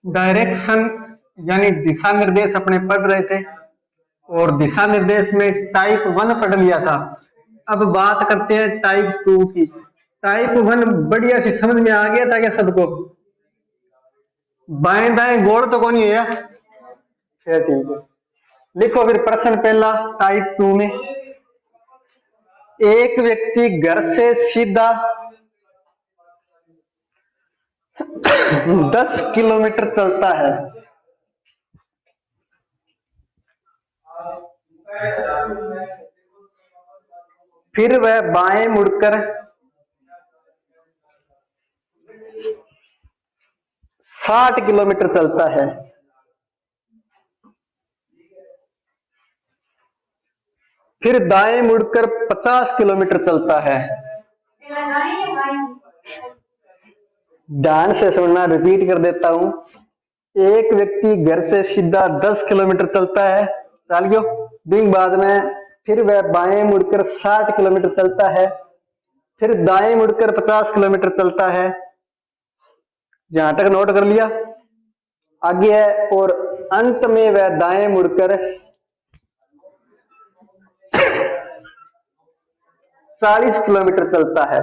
Direction यानी दिशा निर्देश अपने पढ़ रहे थे और दिशा निर्देश में टाइप 1 पढ़ लिया था। अब बात करते हैं टाइप 2 की। टाइप 1 बढ़िया सी समझ में आ गया था क्या सबको? बाएं दाएं गोल तो कौन है? ठीक है, लिखो फिर प्रश्न पहला टाइप 2 में। एक व्यक्ति घर से सीधा 10 किलोमीटर चलता है। फिर वह बाएं मुड़कर 60 किलोमीटर चलता है। फिर दाएं मुड़कर 50 किलोमीटर चलता है। ध्यान से सुनना, रिपीट कर देता हूं। एक व्यक्ति घर से सीधा 10 किलोमीटर चलता है, चल गयो दिन बाद में। फिर वह बाएं मुड़कर 60 किलोमीटर चलता है। फिर दाएं मुड़कर 50 किलोमीटर चलता है। यहां तक नोट कर लिया? आगे है, और अंत में वह दाएं मुड़कर 40 किलोमीटर चलता है।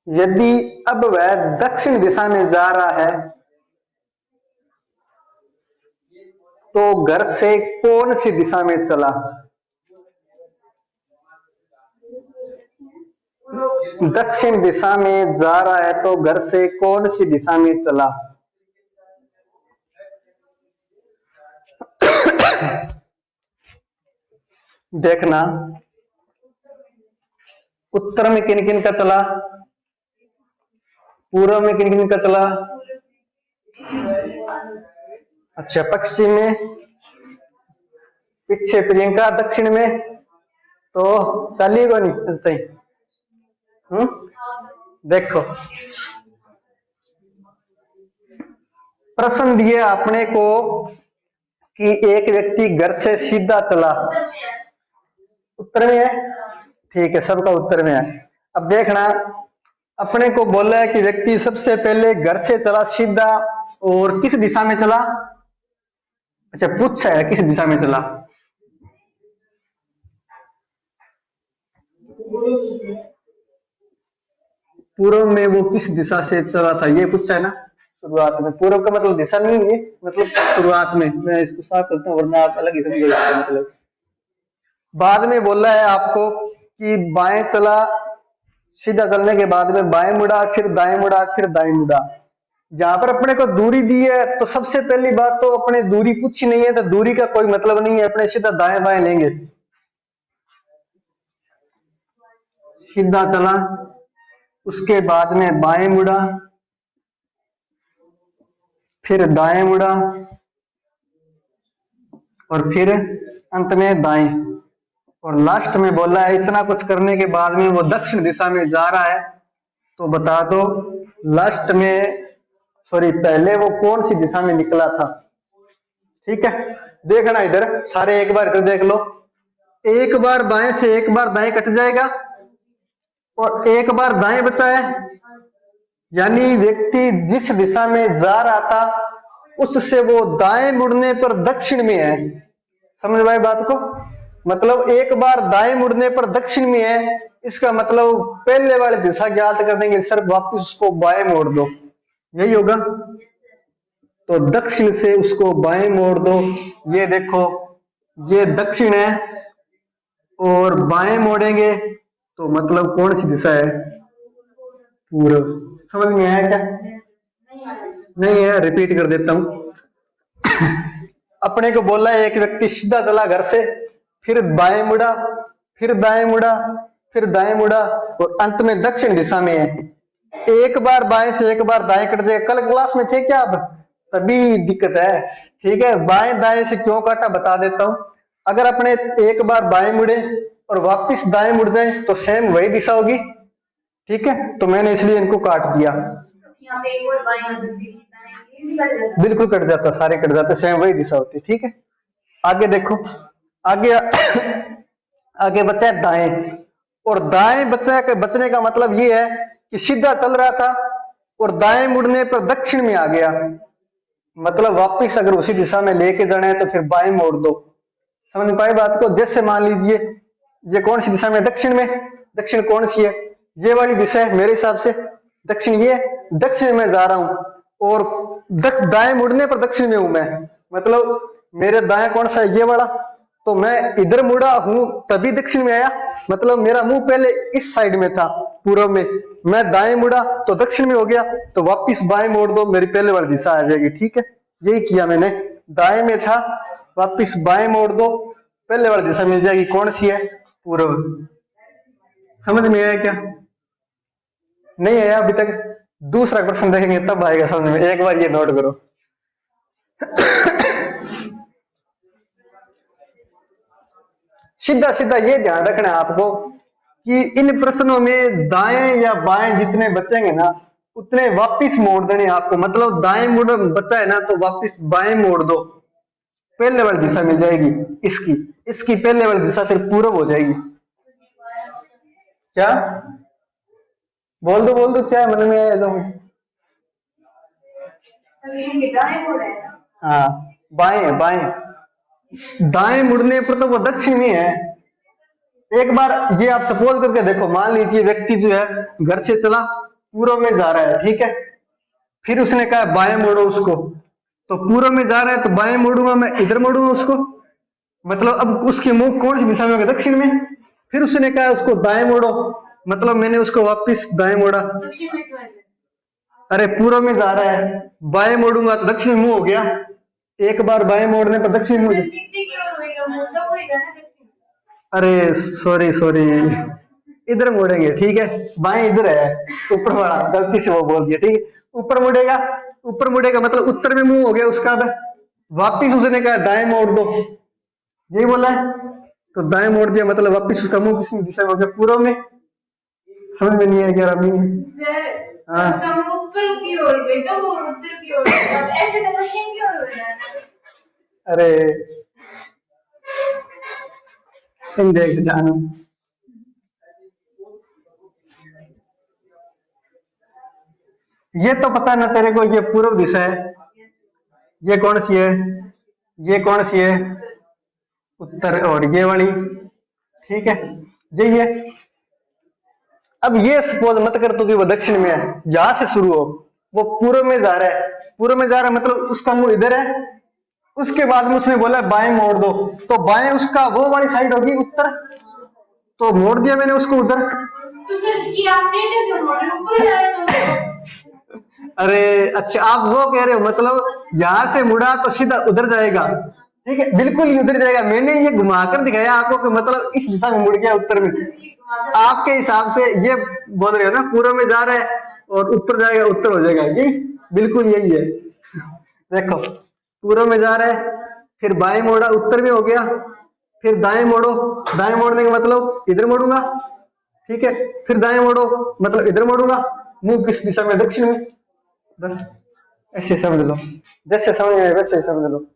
यदि अब वह दक्षिण दिशा में जा रहा है तो घर से कौन सी दिशा में चला? दक्षिण दिशा में जा रहा है तो घर से कौन सी दिशा में चला? देखना, उत्तर में किन किन का चला, पूर्व में किन किन का चला, अच्छा पश्चिम में, पीछे प्रियंका दक्षिण में, तो चलिएगा नहीं सही। देखो प्रश्न दिए अपने को कि एक व्यक्ति घर से सीधा चला, उत्तर में है, ठीक है, सबका उत्तर में है। अब देखना, अपने को बोला है कि व्यक्ति सबसे पहले घर से चला सीधा और किस दिशा में चला? अच्छा पूछा है किस दिशा में चला। पूर्व में वो किस दिशा से चला था ये पूछा है ना शुरुआत में। पूर्व का मतलब दिशा नहीं है, मतलब शुरुआत में। मैं इसको साफ करता हूँ वरना आप अलग ही समझोगे। मतलब बाद में बोला है आपको कि बाएं चला, सीधा चलने के बाद में बाएं मुड़ा, फिर दाएं मुड़ा, फिर दाएं मुड़ा। जहां पर अपने को दूरी दी है तो सबसे पहली बात तो अपने दूरी पूछी नहीं है, तो दूरी का कोई मतलब नहीं है, अपने सीधा दाएं बाएं लेंगे। सीधा चला, उसके बाद में बाएं मुड़ा, फिर दाएं मुड़ा और फिर अंत में दाएं। और लास्ट में बोला है इतना कुछ करने के बाद में वो दक्षिण दिशा में जा रहा है, तो बता दो लास्ट में, सॉरी पहले वो कौन सी दिशा में निकला था। ठीक है, देखना इधर सारे एक बार इधर देख लो। एक बार बाएं से एक बार दाएं कट जाएगा और एक बार दाएं बचा है, यानी व्यक्ति जिस दिशा में जा रहा था उससे वो दाएं मुड़ने पर दक्षिण में है। समझ पाए बात को? मतलब एक बार दाएं मुड़ने पर दक्षिण में है, इसका मतलब पहले वाली दिशा ज्ञात करने के सिर्फ वापस उसको बाएं मोड़ दो, यही होगा। तो दक्षिण से उसको बाएं मोड़ दो। ये देखो ये दक्षिण है और बाएं मोड़ेंगे तो मतलब कौन सी दिशा है? पूर्व। समझ में आया क्या? नहीं है, रिपीट कर देता हूं। अपने को बोला है एक व्यक्ति सीधा चला घर से, फिर बाएं मुड़ा, फिर दाएं मुड़ा, फिर दाएं मुड़ा और अंत में दक्षिण दिशा में है। एक बार बाएं से एक बार दाएं कट जाएगा। कल क्लास में थे क्या आप? तभी दिक्कत है। ठीक है, बाएं दाएं से क्यों काटा बता देता हूं। अगर अपने एक बार बाएं मुड़े और वापस दाएं मुड़ जाए तो सेम वही दिशा होगी। ठीक है, तो मैंने इसलिए इनको काट दिया। बिल्कुल कट जाता, सारे कट जाते, सेम वही दिशा होती। ठीक है, आगे देखो, आगे आगे बचा है दाएं। और दाएं बचने का मतलब ये है कि सीधा चल रहा था और दाएं मुड़ने पर दक्षिण में आ गया, मतलब वापिस अगर उसी दिशा में लेके जाना है तो फिर बाएं मोड़ दो। समझ पाए बात को? जैसे मान लीजिए ये कौन सी दिशा में, दक्षिण में, दक्षिण कौन सी है, ये वाली दिशा है मेरे हिसाब से, दक्षिण ये है, दक्षिण में जा रहा हूं और दाएं मुड़ने पर दक्षिण में हूं मैं, मतलब मेरे दाएं कौन सा है, ये वाला, तो मैं इधर मुड़ा हूं तभी दक्षिण में आया, मतलब मेरा मुंह पहले इस साइड में था पूर्व में, मैं दाएं मुड़ा तो दक्षिण में हो गया, तो वापिस बाएं मोड़ दो, मेरी पहले वाली दिशा आ जाएगी। ठीक है, यही किया मैंने, दाएं में था वापिस बाएं मोड़ दो, पहले वाली दिशा मिल जाएगी, कौन सी है, पूर्व। समझ में आया क्या? नहीं आया अभी तक? दूसरा क्वेश्चन देखेंगे तब आएगा समझ में, एक बार ये नोट करो। सीधा सीधा ये ध्यान रखना है आपको कि इन प्रश्नों में दाएं या बाएं जितने बचेंगे ना उतने वापिस मोड़ देने आपको, मतलब दाएं मुड़ बचा है ना तो वापिस बाएं मोड़ दो, पहले वाली दिशा मिल जाएगी, इसकी इसकी पहले वाली दिशा फिर पूर्व हो जाएगी। क्या बोल दो क्या मन में आया एकदम? हाँ, बाएं बाएं, दाएं मुड़ने पर तो वो दक्षिण में है। एक बार ये आप सपोज करके देखो, मान लीजिए व्यक्ति जो है घर से चला पूर्व में जा रहा है, ठीक है, फिर उसने कहा बाएं मोड़ो उसको, तो पूर्व में जा रहा है तो बाएं मोड़ूंगा मैं, इधर मोड़ूंगा उसको, मतलब अब उसके मुंह कौन सी दिशा में होगा, दक्षिण में, फिर उसने कहा उसको दाएं मोड़ो, मतलब मैंने उसको वापिस दाएं मोड़ा, अरे पूर्व में जा रहा है, बाएं मोड़ूंगा तो दक्षिण मुंह हो गया, एक बार बाएं मोड़ने पर दक्षिण मुंह। अरे सॉरी सॉरी, इधर मुड़ेंगे, ठीक है, बाएं इधर है, ऊपर वाला गलती से वो बोल दिया, ठीक है, ऊपर मुड़ेगा, ऊपर मुड़ेगा मतलब उत्तर में मुंह हो गया उसका, वापिस उसने कहा दाएं मोड़ दो, यही बोला है, तो दाएं मोड़ दिया मतलब वापिस उसका मुंह किसी दिशा में हो गया, पूर्व में। समझ में नहीं आया क्या रमी? हाँ, अरे तुम देख जानो, ये तो पता ना तेरे को, ये पूर्व दिशा है, ये कौन सी है, ये कौन सी है, उत्तर, और ये वाली, ठीक है, यही है। अब ये सपोज मत कर तू कि वो दक्षिण में है, यहां से शुरू हो, वो पूर्व में जा रहा है, पूर्व में जा रहा है मतलब उसका मुंह इधर है, उसके बाद में उसने बोला बाएं मोड़ दो, तो बाएं उसका वो वाली साइड होगी उत्तर, तो मोड़ दिया मैंने उसको उधर। अरे अच्छा, आप वो कह रहे हो मतलब यहां से मुड़ा तो सीधा उधर जाएगा, ठीक है, बिल्कुल ही उधर जाएगा, मैंने ये घुमाकर दिखाया आपको कि मतलब इस दिशा में मुड़ गया उत्तर में, आपके हिसाब से ये बोल रहे हो ना पूर्व में जा रहा है और उत्तर जाएगा, उत्तर हो जाएगा, ये बिल्कुल यही है। देखो पूर्व में जा रहा है, फिर बाएं मोड़ा उत्तर में हो गया, फिर दाएं मोड़ो, दाएं मोड़ने का मतलब इधर मोड़ूंगा, ठीक है, फिर दाएं मोड़ो मतलब इधर मोड़ूंगा, मुंह किस दिशा में, दक्षिण में, बस ऐसे समझ लो, जैसे समझ में आए वैसे समझ लो।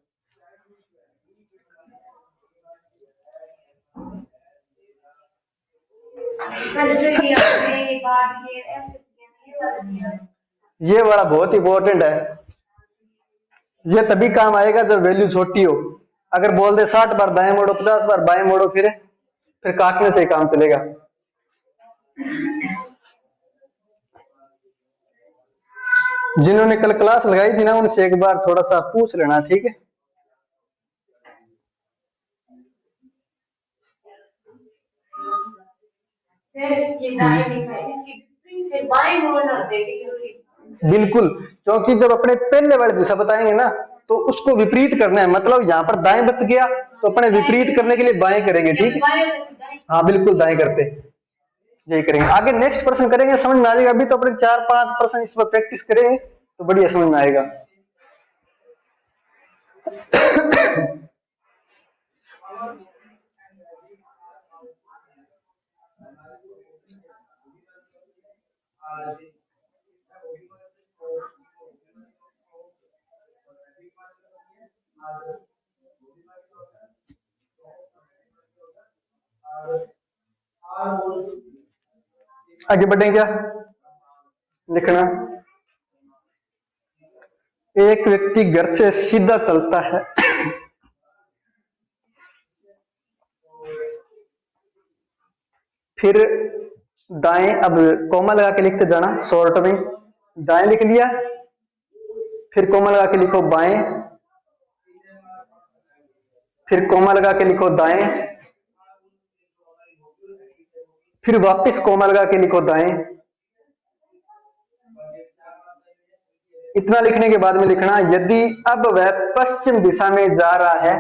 ये बड़ा बहुत इंपॉर्टेंट है, ये तभी काम आएगा जब वैल्यू छोटी हो, अगर बोल दे 60 बार दाएं मोड़ो 50 बार बाएं मोड़ो फिर काटने से ही काम चलेगा। जिन्होंने कल क्लास लगाई थी ना उनसे एक बार थोड़ा सा पूछ लेना, ठीक है। बिल्कुल, क्योंकि जब अपने पहले वाली दिशा बताएंगे ना तो उसको विपरीत करना है, मतलब यहाँ पर दाएं बच गया तो अपने विपरीत करने के लिए बाएं करेंगे, ठीक है, हाँ बिल्कुल दाएं करते, यही करेंगे। आगे नेक्स्ट प्रश्न करेंगे, समझ में आ जाएगा, अभी तो अपने 4-5 प्रश्न इस पर प्रैक्टिस करेंगे तो बढ़िया समझ में आएगा। आगे बढ़े क्या लिखना, एक व्यक्ति घर से सीधा चलता है, फिर दाएं, अब कोमा लगा के लिखते जाना शॉर्ट में, दाएं लिख लिया, फिर कोमा लगा के लिखो बाएं, फिर कोमा लगा के लिखो दाएं, फिर वापस कोमा लगा के लिखो दाएं। इतना लिखने के बाद में लिखना, यदि अब वह पश्चिम दिशा में जा रहा है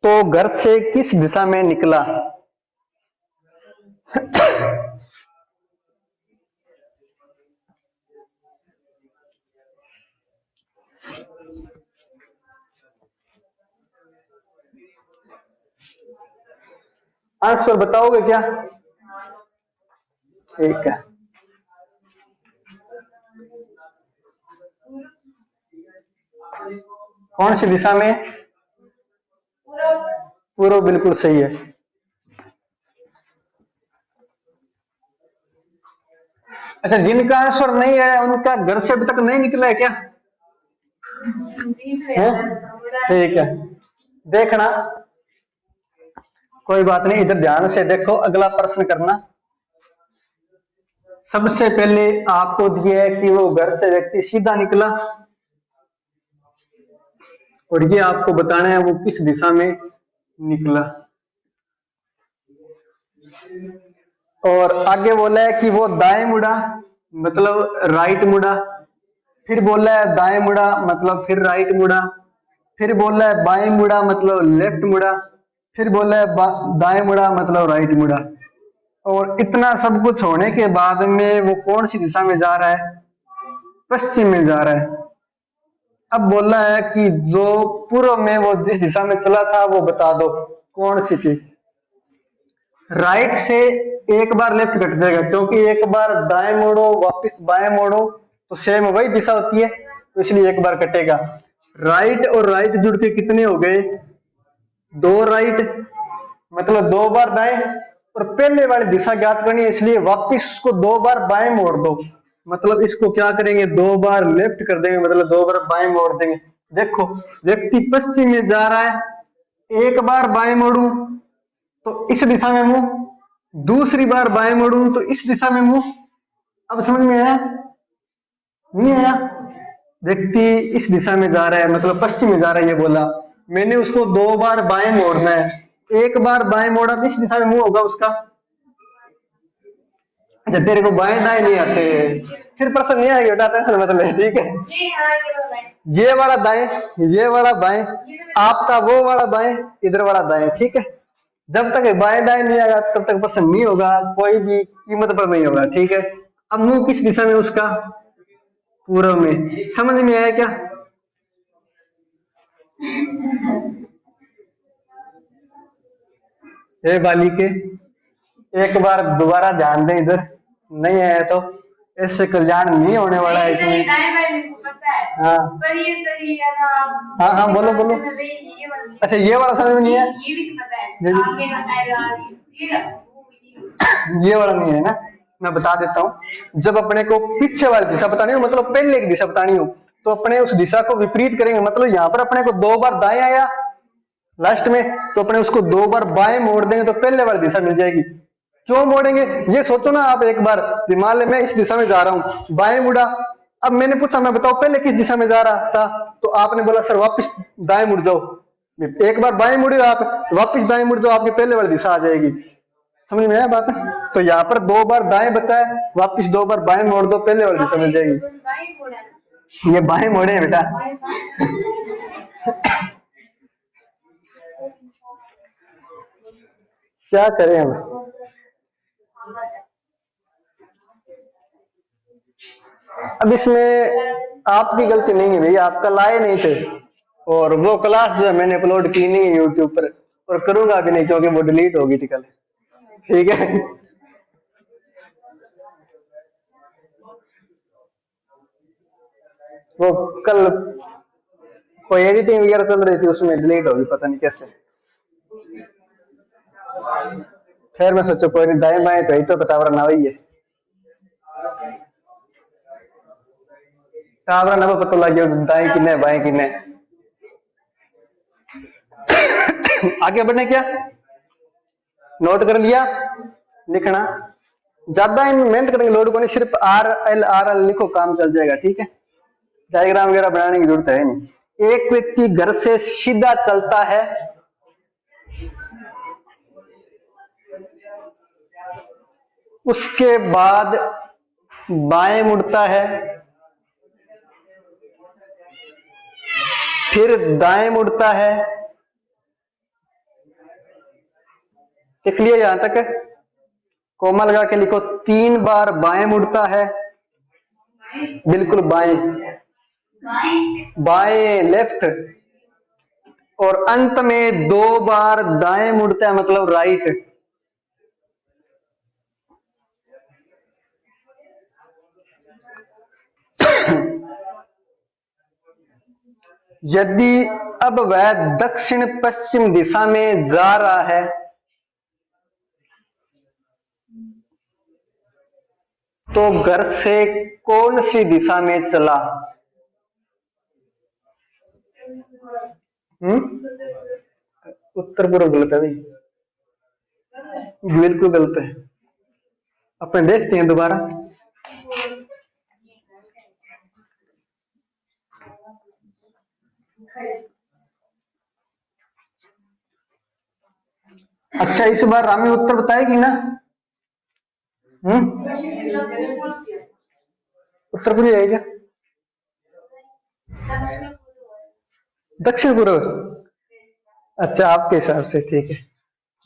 तो घर से किस दिशा में निकला। आंसर बताओगे क्या? ठीक है, कौन सी दिशा में? पूर्व, बिल्कुल सही है। अच्छा, जिनका आंसर नहीं है उनका घर से अभी तक नहीं निकला है क्या? ठीक है, देखना, कोई बात नहीं, इधर ध्यान से देखो, अगला प्रश्न करना। सबसे पहले आपको दिया है कि वो घर से व्यक्ति सीधा निकला, और ये आपको बताना है वो किस दिशा में निकला। और आगे बोला है कि वो दाएं मुड़ा, मतलब राइट मुड़ा, फिर बोला है दाएं मुड़ा मतलब फिर राइट मुड़ा, फिर बोला है बाएं मुड़ा मतलब लेफ्ट मुड़ा, फिर बोला है दाएं मुड़ा मतलब राइट मुड़ा। और इतना सब कुछ होने के बाद में वो कौन सी दिशा में जा रहा है? पश्चिम में जा रहा है। अब बोलना है कि जो पूर्व में वो जिस दिशा में चला था वो बता दो कौन सी थी। राइट से एक बार लेफ्ट कट जाएगा, क्योंकि एक बार दाएं मोड़ो वापस बाएं मोड़ो तो सेम वही दिशा होती है, तो इसलिए एक बार कटेगा। राइट और राइट जुड़ के कितने हो गए? दो राइट, मतलब दो बार दाएं, और पहले वाली दिशा ज्ञात करनी है, इसलिए वापस उसको दो बार बाएं मोड़ दो, मतलब इसको क्या करेंगे, दो बार लेफ्ट कर देंगे, मतलब दो बार बाएं मोड़ देंगे। देखो, व्यक्ति पश्चिम में जा रहा है, एक बार बाएं मोड़ू तो इस दिशा में मुंह, दूसरी बार बाएं मोड़ू तो इस दिशा में मुंह। अब समझ में आया? नहीं आया? व्यक्ति इस दिशा में जा रहा है, मतलब पश्चिम में जा रहा है, ये बोला मैंने, उसको दो बार बाएं मोड़ना है, एक बार बाएं मोड़ा तो इस दिशा में मुंह होगा उसका। अच्छा, तेरे को बाएं दाएं नहीं आते, फिर प्रश्न नहीं आएगा बेटा, टेंशन मत ले, ठीक है। ये वाला दाएं, ये वाला बाएं, आपका वो वाला बाएं, इधर वाला दाएं, ठीक है। जब तक बाएं दाएं नहीं आएगा तब तक पसंद नहीं होगा, कोई भी कीमत पर नहीं होगा, ठीक है। अब मुंह किस दिशा में उसका? पूर्व में। समझ में आया क्या? हे बालिके, एक बार दोबारा ध्यान दें इधर, नहीं आया तो इससे कल्याण नहीं होने वाला है इसमें। हाँ हाँ हाँ, बोलो बोलो। अच्छा, ये वाला समझ में नहीं है, ये वाला नहीं है ना, मैं बता देता हूँ। जब अपने को पीछे वाली दिशा बतानी हो, मतलब पहले की दिशा बतानी हो, तो अपने उस दिशा को विपरीत करेंगे। मतलब यहाँ पर अपने को दो बार दाएं आया लास्ट में, तो अपने उसको दो बार बाएं मोड़ देंगे तो पहले वाली दिशा मिल जाएगी। क्यों मोड़ेंगे ये सोचो ना आप एक बार, मान ले मैं इस दिशा में जा रहा हूँ, बाएं मुड़ा, अब मैंने पूछा मैं बताओ पहले किस दिशा में जा रहा था, तो आपने बोला सर वापस दाएं मुड़ जाओ। एक बार बाएं मुड़े आप, वापस दाएं मुड़ जाओ, आपकी पहले वाली दिशा आ जाएगी। समझ में आया बात? तो यहाँ पर दो बार दाएं बताया, वापस दो बार बाएं मोड़ दो, पहले वाली दिशा मिल जाएगी। ये बाएं मोड़े हैं बेटा। क्या करें हम? अब इसमें आपकी गलती नहीं है भैया, आपका लाए नहीं थे, और वो क्लास जो है मैंने अपलोड की नहीं है यूट्यूब पर, और करूंगा भी नहीं क्योंकि वो डिलीट होगी थी कल, ठीक है। वो कल कोई एडिटिंग वगैरह चल रही थी, उसमें डिलीट होगी, पता नहीं कैसे। फिर मैं सोचो कोई नहीं, दाएं बाएं तो ही तो टावर ना वही है, टावर ना पता लग गया दाएं किन्ने बाएं किन्ने। आगे बढ़ने क्या, नोट कर लिया, लिखना ज्यादा मेहनत करेंगे लोड को नहीं, सिर्फ आर एल लिखो काम चल जाएगा, ठीक है। डायग्राम वगैरह बनाने की जरूरत है नहीं। एक व्यक्ति घर से सीधा चलता है, उसके बाद बाएं मुड़ता है, फिर दाएं मुड़ता है, लिख लिया यहां तक, कोमा लगा के लिखो, 3 बार बाएं मुड़ता है, बिल्कुल बाएं, बाएं लेफ्ट, और अंत में 2 बार दाएं मुड़ता है मतलब राइट। यदि अब वह दक्षिण पश्चिम दिशा में जा रहा है तो घर से कौन सी दिशा में चला? उत्तर पूर्व गलत है भाई, बिल्कुल गलत है। अपन देखते हैं दोबारा। अच्छा इस बार रामी उत्तर बताएगी ना? उत्तर पूर्व है क्या? दक्षिण पूर्व, अच्छा आपके हिसाब से ठीक है,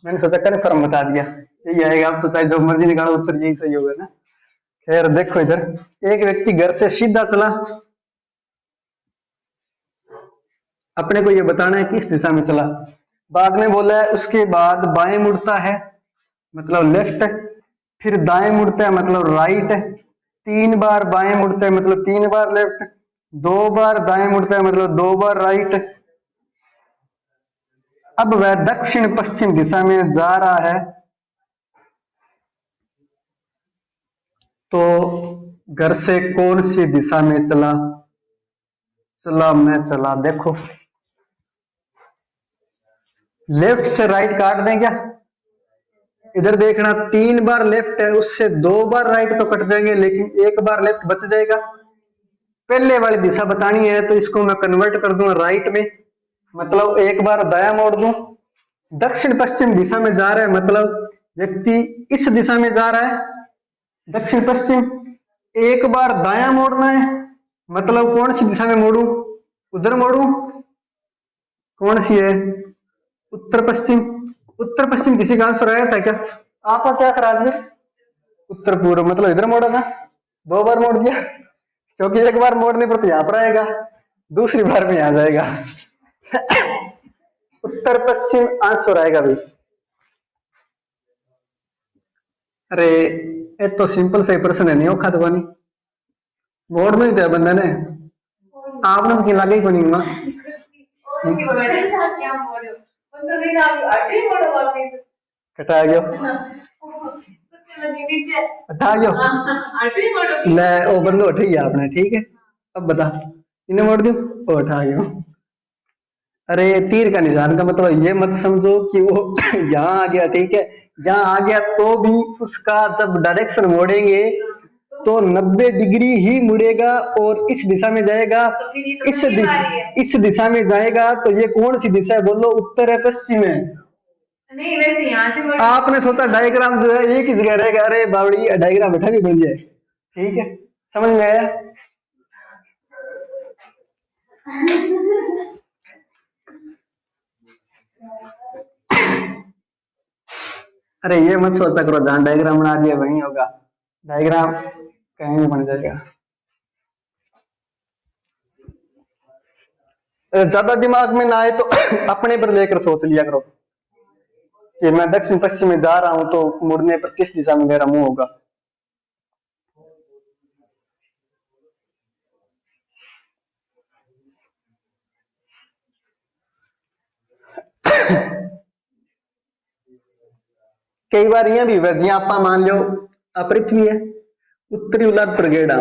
मैंने सोचा कन्फर्म बता दिया यही आएगा। आप तो चाहे जो मर्जी निकालो उत्तर यही सही होगा ना। खैर देखो इधर, एक व्यक्ति घर से सीधा चला, अपने को ये बताना है किस दिशा में चला। बाद में बोला है उसके बाद बाएं मुड़ता है मतलब लेफ्ट, फिर दाएं मुड़ता है मतलब राइट, 3 बार बाएं मुड़ता है मतलब 3 बार लेफ्ट, 2 बार दाएं मुड़ता है मतलब 2 बार राइट। अब वह दक्षिण पश्चिम दिशा में जा रहा है तो घर से कौन सी दिशा में चला? चला मैं चला, देखो लेफ्ट से राइट काट दें क्या? इधर देखना 3 बार लेफ्ट है, उससे 2 बार राइट तो कट जाएंगे लेकिन 1 बार लेफ्ट बच जाएगा। पहले वाली दिशा बतानी है तो इसको मैं कन्वर्ट कर दूंगा राइट में, मतलब 1 बार दाया मोड़ दूं। दक्षिण पश्चिम दिशा में जा रहा है मतलब व्यक्ति इस दिशा में जा रहा है दक्षिण पश्चिम, 1 बार दाया मोड़ना है मतलब कौन सी दिशा में मोड़ू? उधर मोड़ू, कौन सी है? उत्तर पश्चिम। उत्तर पश्चिम किसी का आंसर आया था क्या? आपका क्या करा दिया? उत्तर पूर्व, मतलब इधर मोड़ा था, 2 बार मोड़ दिया, क्योंकि 1 बार मोड़ने पर तो यहां पर आएगा, दूसरी बार में यहां जाएगा। उत्तर पश्चिम आंसर आएगा भाई। अरे ये तो सिंपल से प्रश्न है, नहीं औखा तो बनी मोड़ में दिया बंदा ने, आपने तो लगे ही बनी मां कटा गयो, हटा गयो ले वो बंदो उठ गया आपने, ठीक है। अब बता इन्हें मोड़ दू वो उठा गयो। अरे तीर का निशान का मतलब ये मत समझो कि वो यहाँ आ गया, ठीक है, यहाँ आ गया तो भी उसका जब डायरेक्शन मोड़ेंगे तो 90 डिग्री ही मुड़ेगा और इस दिशा में जाएगा, इस दिशा में जाएगा। तो ये कौन सी दिशा है बोलो? उत्तर है पश्चिम है? नहीं वैसे यहाँ से आपने सोचा डायग्राम जो है एक ही जगह रहेगा, अरे बावड़ी डायग्राम बैठा भी बन जाए, ठीक है, समझ में आया? अरे ये मत सोचा करो जहां डायग्राम बना दिया वहीं होगा, डायग्राम कहीं भी बन जाएगा। ज्यादा दिमाग में ना आए तो अपने पर लेकर सोच लिया करो कि मैं दक्षिण पश्चिम में जा रहा हूं तो मुड़ने पर किस दिशा में मेरा मुंह होगा। कई बार यह भी हुआ जिया आप मान लो पृथ्वी है उत्तरी उलाद पर गेड़ा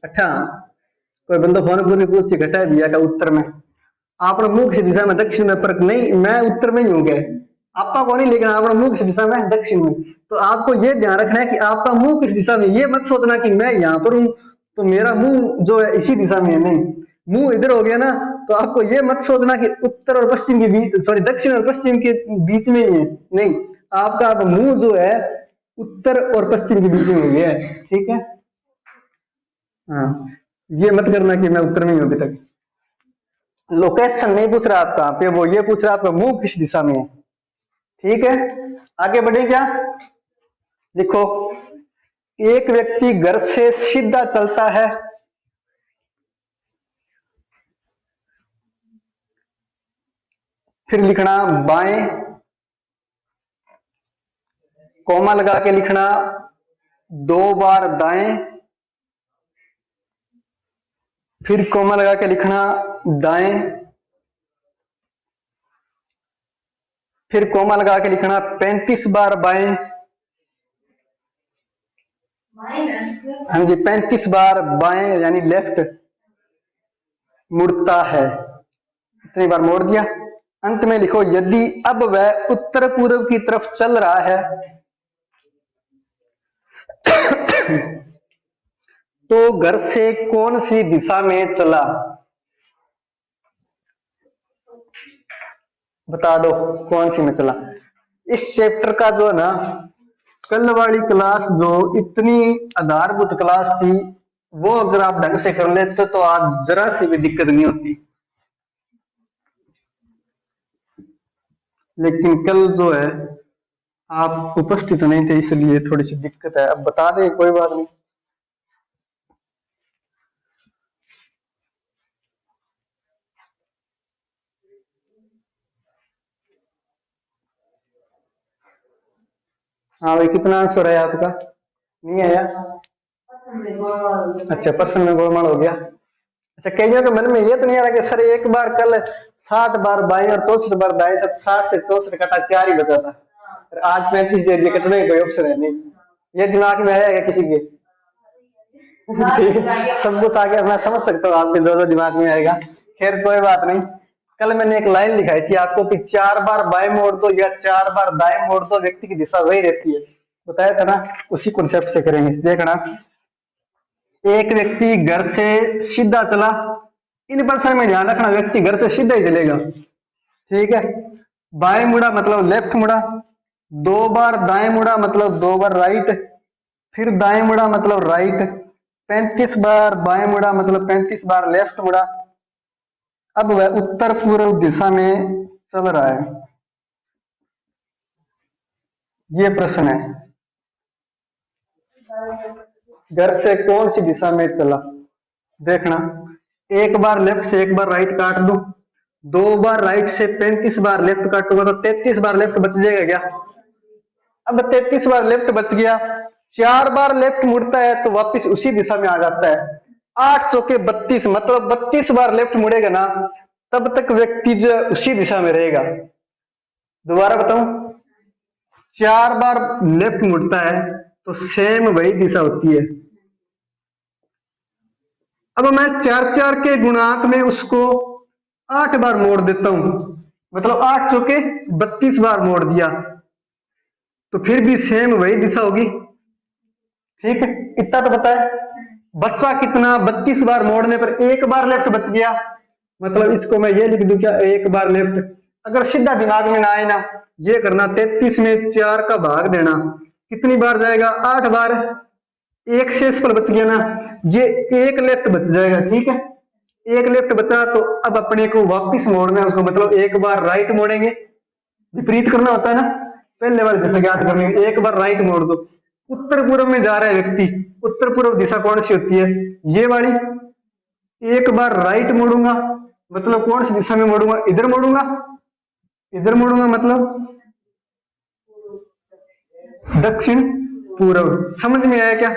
अच्छा कोई बंदा फोन पूरी पूछ घटा दिया का उत्तर में आपने मुख से दिशा में दक्षिण में पर नहीं मैं उत्तर में ही हूँ क्या आपका को नहीं लेकिन आपने मुख से दिशा में दक्षिण में तो आपको ये ध्यान रखना है कि आपका मुंह किस दिशा में ये मत सोचना कि मैं यहाँ पर हूँ तो मेरा मुंह जो है इसी दिशा में है नहीं मुंह इधर हो गया ना तो आपको ये मत सोचना कि उत्तर और पश्चिम के बीच सॉरी दक्षिण और पश्चिम के बीच में ही है नहीं आपका अब मुंह जो है उत्तर और पश्चिम के बीच में हो गया है ठीक है हाँ ये मत करना कि मैं उत्तर में ही हूं अभी तक लोकेशन नहीं पूछ रहा आपका पे वो ये पूछ रहा आपका मुंह किस दिशा में है ठीक है आगे बढ़े क्या देखो एक व्यक्ति घर से सीधा चलता है फिर लिखना बाएं कोमा लगा के लिखना 2 बार दाएं फिर कोमा लगा के लिखना दाएं फिर कोमा लगा के लिखना 35 बार बाएं हाँ जी 35 बार बाएं यानी लेफ्ट मुड़ता है इतनी बार मोड़ दिया अंत में लिखो यदि अब वह उत्तर पूर्व की तरफ चल रहा है तो घर से कौन सी दिशा में चला बता दो कौन सी में चला इस चैप्टर का जो है ना कल वाली क्लास जो इतनी आधारभूत क्लास थी वो अगर आप ढंग से कर लेते तो आज जरा सी भी दिक्कत नहीं होती लेकिन कल जो है आप उपस्थित नहीं थे इसलिए थोड़ी सी दिक्कत है अब बता दें कोई बात नहीं हाँ भाई कितना आंसर है आपका नहीं आया अच्छा पसंद में गोलमाल हो गया अच्छा कईयों के मन में ये तो नहीं आ रहा कि सर एक बार कल 60 बार बाएं और 64 बार दाएं तब 60 से 64 कटा 4 ही बचा था आज 35 दे दिए कितने कोई ऑप्शन है नहीं ये दिमाग में आएगा किसी के सब कुछ आगे मैं समझ सकता हूँ आपके जो दिमाग में आएगा खैर कोई बात नहीं कल मैंने एक लाइन लिखाई थी आपको कि 4 बार बाएं मोड़ दो या 4 बार दाएं मोड़ दो व्यक्ति की दिशा वही रहती है बताया था ना उसी कॉन्सेप्ट से करेंगे देखना एक व्यक्ति घर से सीधा चला इन पर्सन में ध्यान रखना व्यक्ति घर से सीधा ही चलेगा ठीक है बाएं मुड़ा मतलब लेफ्ट मुड़ा 2 बार दाएं मुड़ा मतलब 2 बार राइट फिर दाएं मुड़ा मतलब राइट 35 बार बाएं मुड़ा मतलब 35 बार लेफ्ट मुड़ा अब वह उत्तर पूर्व दिशा में चल रहा है ये प्रश्न है घर से कौन सी दिशा में चला देखना एक बार लेफ्ट से एक बार राइट काट दो 2 बार राइट से 35 बार लेफ्ट काटूंगा तो 33 बार लेफ्ट बच जाएगा क्या अब 33 बार लेफ्ट बच गया 4 बार लेफ्ट मुड़ता है तो वापस उसी दिशा में आ जाता है 8 चौके 32 मतलब 32 बार लेफ्ट मुड़ेगा ना तब तक व्यक्ति जो उसी दिशा में रहेगा दोबारा बताऊं 4 बार लेफ्ट मुड़ता है तो सेम वही दिशा होती है अब मैं 4 के गुणांक में उसको 8 बार मोड़ देता हूं मतलब 8 चौके 32 बार मोड़ दिया तो फिर भी सेम वही दिशा होगी ठीक है इतना तो पता है बच्चा कितना 32 बार मोड़ने पर 1 बार लेफ्ट बच गया मतलब इसको मैं ये लिख दूं क्या 1 बार लेफ्ट अगर सीधा दिमाग में ना आए ना ये करना 33 में 4 का भाग देना कितनी बार जाएगा 8 बार एक शेष पर बच गया ना ये 1 लेफ्ट बच जाएगा ठीक है 1 लेफ्ट बचा तो अब अपने को वापिस मोड़ना है उसको मतलब 1 बार राइट मोड़ेंगे विपरीत करना होता है ना पहले बार जैसे ज्ञात करने 1 बार राइट मोड़ दो उत्तर पूर्व में जा रहा है व्यक्ति उत्तर पूर्व दिशा कौन सी होती है ये वाली 1 बार राइट मोड़ूंगा मतलब कौन सी दिशा में मोड़ूंगा इधर मोड़ूंगा मतलब दक्षिण पूर्व समझ में आया क्या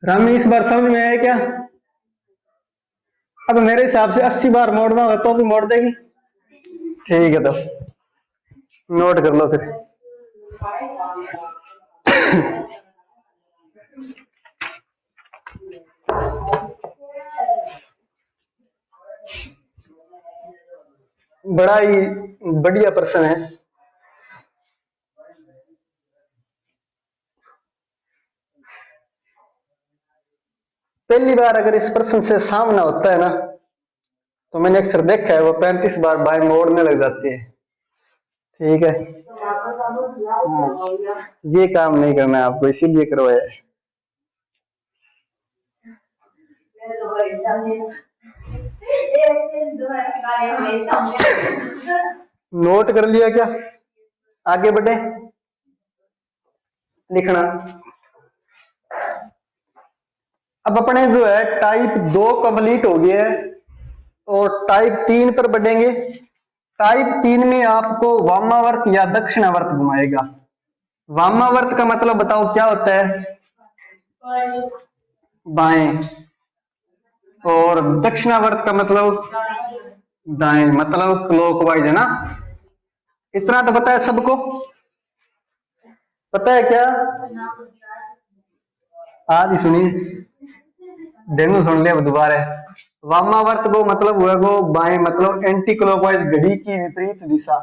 रामी इस बार समझ में आया क्या अब मेरे हिसाब से 80 बार मोड़ना हो तो भी मोड़ देगी ठीक है तो नोट कर लो फिर। बड़ा ही बढ़िया प्रश्न है। पहली बार अगर इस प्रश्न से सामना होता है ना, तो मैंने अक्सर देखा है वो 35 बार बाएं मोड़ने लग जाती है। ठीक है, ये काम नहीं करना है आपको, इसीलिए करवाया है। नोट कर लिया क्या? आगे बढ़े, लिखना। अब अपने जो है टाइप 2 कंप्लीट हो गया है और टाइप 3 पर बढ़ेंगे। टाइप 3 में आपको वामावर्त या दक्षिणावर्त घुमाएगा। वामावर्त का मतलब बताओ क्या होता है? बाएं। और दक्षिणावर्त का मतलब दाएं, मतलब क्लॉकवाइज, है ना? इतना तो पता है सबको? पता है क्या? आज ही सुनिए, डेमो सुन लिया दोबारा। वामावर्त को मतलब हुआ को बाएं, मतलब एंटी क्लॉकवाइज, घड़ी की विपरीत दिशा।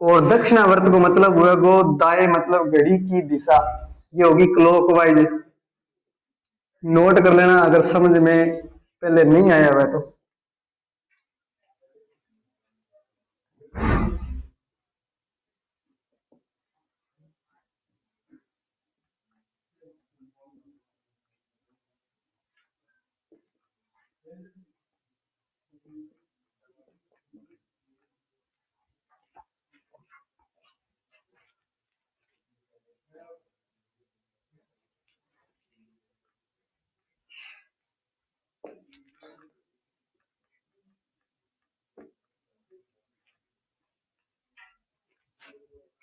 और दक्षिणावर्त को मतलब हुआ को दाएं, मतलब घड़ी की दिशा। ये होगी क्लॉकवाइज। नोट कर लेना अगर समझ में पहले नहीं आया हुआ तो।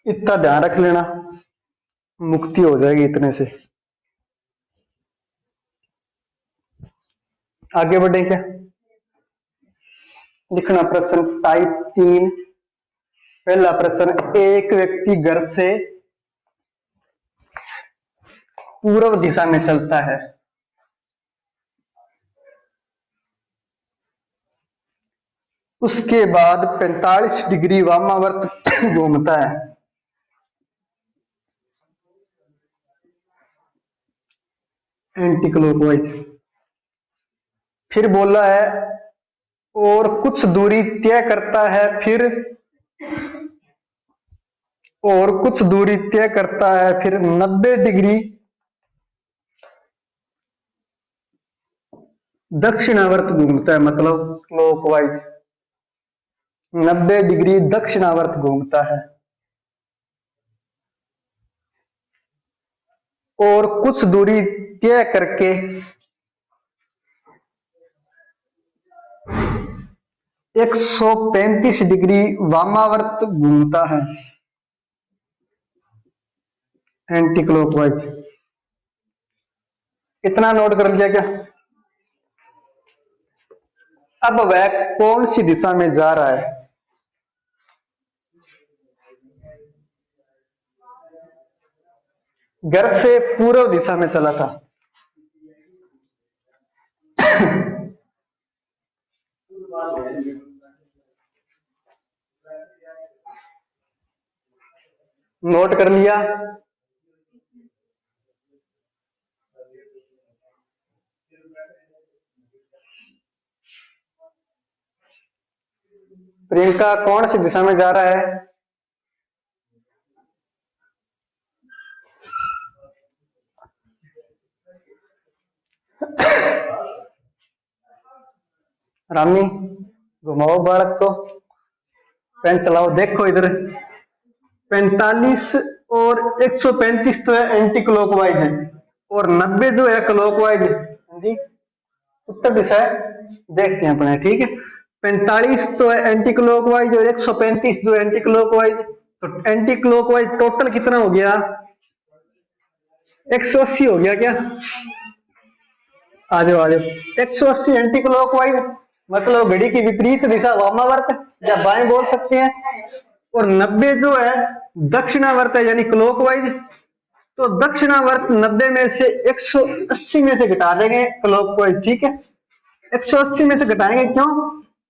इतना ध्यान रख लेना, मुक्ति हो जाएगी इतने से। आगे बढ़े क्या? लिखना प्रश्न टाइप 3। पहला प्रश्न, एक व्यक्ति घर से पूर्व दिशा में चलता है। उसके बाद 45 डिग्री वामावर्त घूमता है। Anti clockwise. फिर बोला है और कुछ दूरी तय करता है, फिर और कुछ दूरी तय करता है, फिर 90 डिग्री दक्षिणावर्त घूमता है, मतलब क्लॉकवाइज 90 डिग्री दक्षिणावर्त घूमता है। और कुछ दूरी तय करके 135 डिग्री वामावर्त घूमता है, एंटी क्लॉकवाइज। इतना नोट कर लिया क्या? अब वह कौन सी दिशा में जा रहा है? घर से पूर्व दिशा में चला था। नोट कर लिया? प्रियंका कौन सी दिशा में जा रहा है? रामी घुमाओ बालक को, पेन चलाओ। देखो इधर 45 और 135 तो है एंटी क्लॉकवाइज है, और 90 जो है क्लॉकवाइज है जी, उत्तर दिशा है। देखते हैं अपने, ठीक है। 45 तो है एंटी क्लॉकवाइज और 135 जो एंटी क्लॉकवाइज। तो एंटी क्लॉकवाइज टोटल कितना हो गया? 180 हो गया क्या? आ जाओ आ जाओ। 180 एंटी क्लॉकवाइज मतलब घड़ी की विपरीत दिशा वामावर्त, या बाएं बोल सकते हैं। और 90 जो है दक्षिणावर्त है यानी क्लॉकवाइज। तो दक्षिणावर्त 90 में से 180 में से घटा देंगे क्लॉकवाइज, ठीक है। 180 में से घटाएंगे क्यों?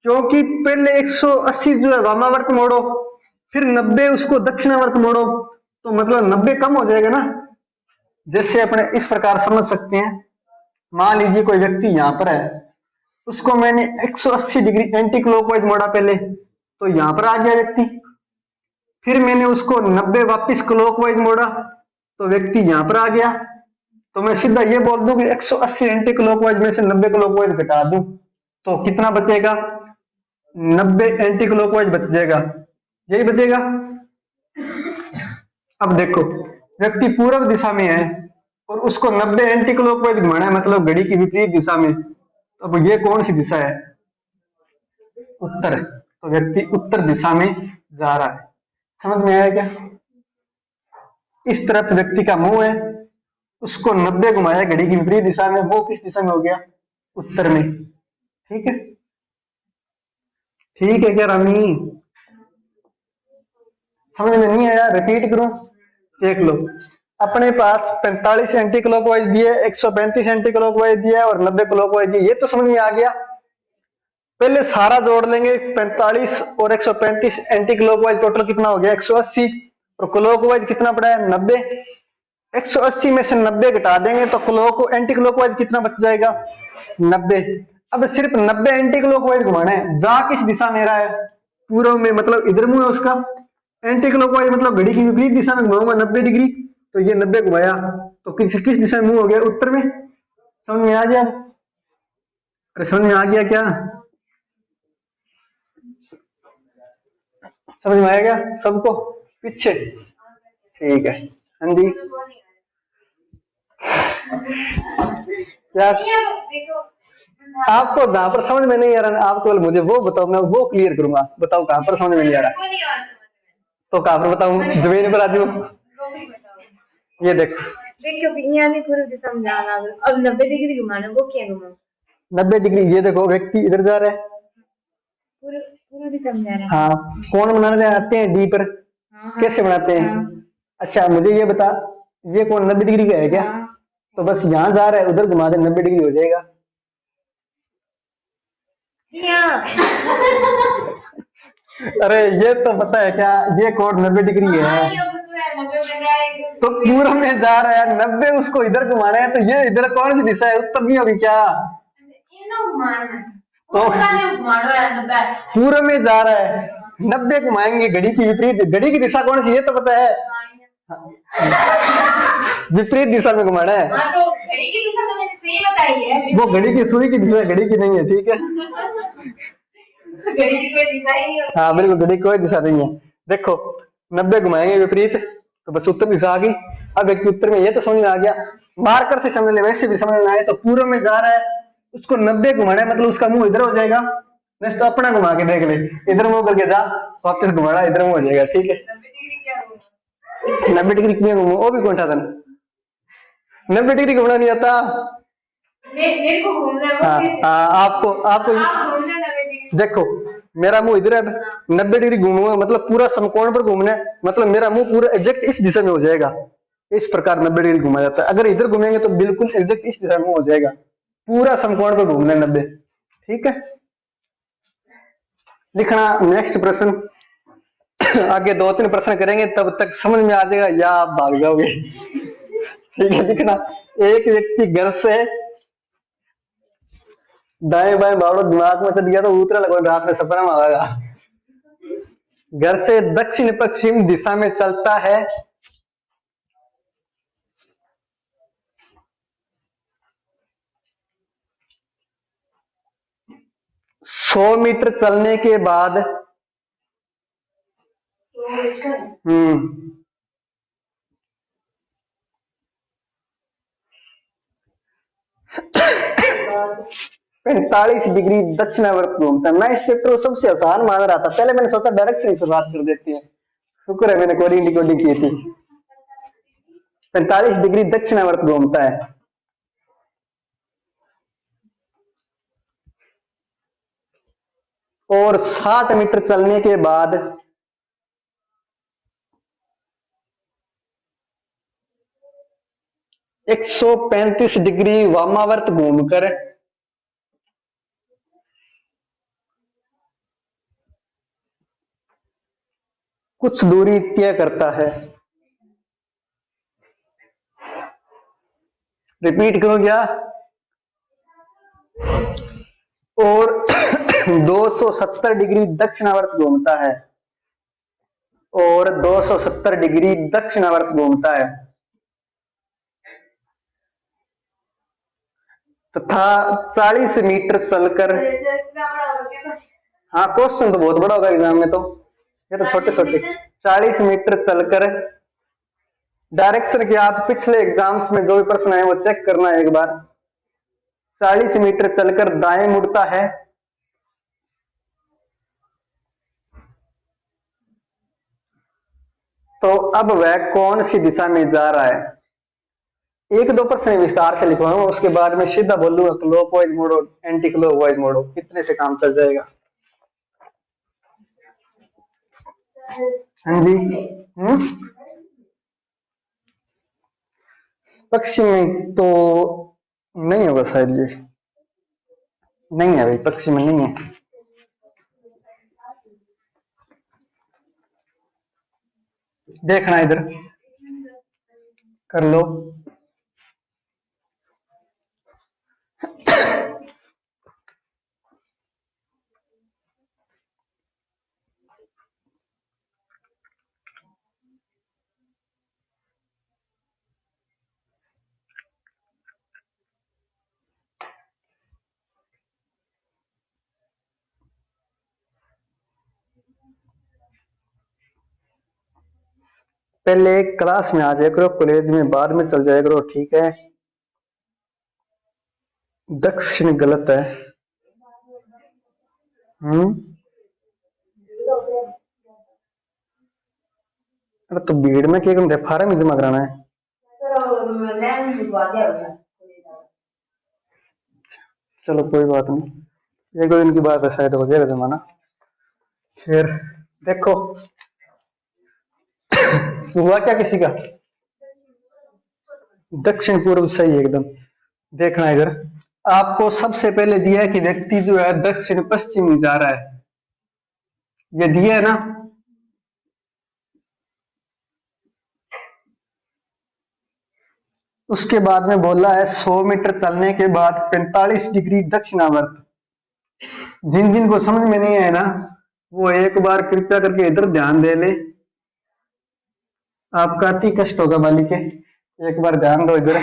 क्योंकि पहले 180 जो है वामावर्त मोड़ो, फिर 90 उसको दक्षिणावर्त मोड़ो, तो मतलब 90 कम हो जाएगा ना। जैसे अपने इस प्रकार समझ सकते हैं, मान लीजिए कोई व्यक्ति यहां पर है, उसको मैंने 180 डिग्री एंटी क्लॉकवाइज मोड़ा पहले, तो यहां पर आ गया व्यक्ति। फिर मैंने उसको 90 वापस क्लॉकवाइज मोड़ा, तो व्यक्ति यहां पर आ गया। तो मैं सीधा ये बोल दूं कि 180 एंटी क्लॉकवाइज में से 90 क्लॉकवाइज घटा दूं, तो कितना बचेगा? 90 एंटी क्लॉकवाइज बच जाएगा, यही बचेगा। अब देखो, व्यक्ति पूर्व दिशा में है और उसको 90 एंटी क्लॉकवाइज घुमाना है, मतलब घड़ी की विपरीत दिशा में। अब ये कौन सी दिशा है? उत्तर। तो व्यक्ति उत्तर दिशा में जा रहा है। समझ में आया क्या? इस तरफ व्यक्ति का मुंह है, उसको 90 घुमाया घड़ी की विपरीत दिशा में, वो किस दिशा में हो गया? उत्तर में। ठीक है, ठीक है क्या रामी? समझ में नहीं आया? रिपीट करूं? देख लो, अपने पास 45 एंटी क्लॉकवाइज दिए, 135 एंटी क्लॉकवाइज दिया और 90 क्लॉकवाइज दिए, ये तो समझ में आ गया। पहले सारा जोड़ लेंगे, 45 और 135 एंटी क्लॉकवाइज टोटल कितना हो गया? 180। और क्लॉकवाइज कितना पड़ा है? 90। 180 में से 90 घटा देंगे तो एंटी क्लॉकवाइज कितना बच जाएगा? 90। अब सिर्फ 90 एंटी क्लॉकवाइज घुमाना है, जा किस दिशा में रहा है? पूर्व में, मतलब इधर मुंह है उसका। एंटी क्लॉकवाइज मतलब घड़ी की विपरीत दिशा में घुमाऊंगा 90 डिग्री, तो ये 90 घुमाया, तो किस दिशा में मुंह हो गया? उत्तर में। समझ में आ गया? अरे समझ में आ गया क्या? समझ में आएगा सबको? पीछे ठीक है। हाँ जी, क्या आपको जहां पर समझ में नहीं आ रहा, आप केवल मुझे वो बताओ, मैं वो क्लियर करूंगा। बताओ कहां पर समझ में नहीं आ रहा, तो कहां पर बताऊं? जमीन पर आ जाओ। ये देखो, यहाँ नहीं पूरी दिशा में जाना, अब 90 डिग्री घुमाना, वो क्या घुमाऊं? 90 डिग्री। ये देखो, व्यक्ति इधर जा रहा है, पूरा दिशा में जा रहा है। हाँ, कौन बनाने आते हैं? डी पर। हाँ, कैसे बनाते हैं? हाँ। अच्छा मुझे ये बता, ये कौन 90 डिग्री का है क्या? हाँ। तो बस यहाँ जा रहा है, उधर घुमा दे, 90 डिग्री हो जाएगा। अरे ये तो पता है क्या, ये कोण 90 डिग्री है, तो पूर्व में जा रहा है, 90 उसको इधर घुमाना है, तो ये इधर कौन सी दिशा है? उत्तर नहीं होगी क्या? तो पूर्व में जा रहा है, 90 घुमाएंगे घड़ी की विपरीत। घड़ी की दिशा कौन सी? ये तो पता है, विपरीत दिशा में घुमाना है। तो घड़ी की दिशा मैंने सही बताई है, वो घड़ी की सुई की दिशा, घड़ी की नहीं है, ठीक है। घड़ी की कोई दिशा ही नहीं। हाँ बिल्कुल, घड़ी की कोई दिशा नहीं है। देखो 90 घुमाएंगे विपरीत, तो बस उत्तर दिशा आ गई। अब एक उत्तर में ये तो समझ में आ गया, मार्कर से समझ ले, वैसे भी समझ में आए। तो पूर्व में जा रहा है, उसको 90 घुमाना है, मतलब उसका मुंह इधर हो जाएगा। नेक्स्ट तो अपना घुमा के देख ले, इधर मुंह करके जा, वापस घुमाना, इधर मुंह हो जाएगा, ठीक है। 90 डिग्री क्यों घूमो? वो भी कौन सा था? 90 डिग्री घूमना नहीं आता? मेरे को घूमना है। हाँ, आपको आपको देखो, मेरा मुंह इधर है, 90 डिग्री घूमूंगा, मतलब पूरा समकोण पर घूमना है, मतलब मेरा मुंह पूरा एग्जैक्ट इस दिशा में हो जाएगा। इस प्रकार 90 डिग्री घुमा जाता है। अगर इधर घूमेंगे तो बिल्कुल एग्जैक्ट इस दिशा में हो जाएगा, पूरा समकोण पर घूमना है 90, ठीक है। लिखना नेक्स्ट प्रश्न। आगे 2-3 प्रश्न करेंगे, तब तक समझ में आ जाएगा या आप भाग जाओगे। ठीक है, लिखना, एक व्यक्ति घर से दाएं बाएं बावड़ो दिमाग में चल गया, तो उतरा लगभग रात में सपना में आएगा। घर से दक्षिण पश्चिम दिशा में चलता है, 100 मीटर चलने के बाद 45 डिग्री दक्षिणावर्त घूमता है। मैं इस चैप्टर को सबसे आसान मान रहा था, पहले मैंने सोचा डायरेक्ट से शुरुआत कर देती है, शुक्र है मैंने कोडिंग डिकोडिंग की थी। 45 डिग्री दक्षिणावर्त घूमता है, और 60 मीटर चलने के बाद 135 डिग्री वामावर्त घूमकर कुछ दूरी तय करता है। रिपीट करो क्या? और 270 डिग्री दक्षिणावर्त घूमता है, और 270 डिग्री दक्षिणावर्त घूमता है तथा 40 मीटर चलकर। हाँ, क्वेश्चन तो बहुत बड़ा होगा एग्जाम में, तो ये तो छोटे छोटे। 40 मीटर चलकर डायरेक्शन के आप पिछले एग्जाम्स में जो भी प्रश्न है वो चेक करना है एक बार। 40 मीटर चलकर दाएं मुड़ता है तो अब वह कौन सी दिशा में जा रहा है? एक दो प्रश्न विस्तार से लिखवाऊंगा, उसके बाद में सीधा बोलूंगा क्लॉकवाइज मोड़ो, एंटी क्लॉकवाइज मोड़ो, कितने से काम चल जाएगा। हाँ जी। पश्चिमी तो नहीं होगा शायद, ये नहीं है भाई, पश्चिम में नहीं है। देखना इधर कर लो। पहले क्लास में आ जाया करो, कॉलेज में बाद में चल जाया करो, ठीक है। दक्षिण गलत है। अरे तो भीड़ में क्या करते, फार्म ही जमा कराना है। चलो कोई बात नहीं, एक दो दिन की बात है, शायद हो जाएगा जमाना। फिर देखो हुआ क्या किसी का? दक्षिण पूर्व सही है एकदम। देखना इधर, आपको सबसे पहले दिया है कि व्यक्ति जो है दक्षिण पश्चिम में जा रहा है, ये दिया है ना। उसके बाद में बोला है 100 मीटर चलने के बाद 45 डिग्री दक्षिणावर्त। जिन जिन को समझ में नहीं है ना, वो एक बार कृपया करके इधर ध्यान दे ले, आपका अति कष्ट होगा बालिके, एक बार ध्यान दो इधर।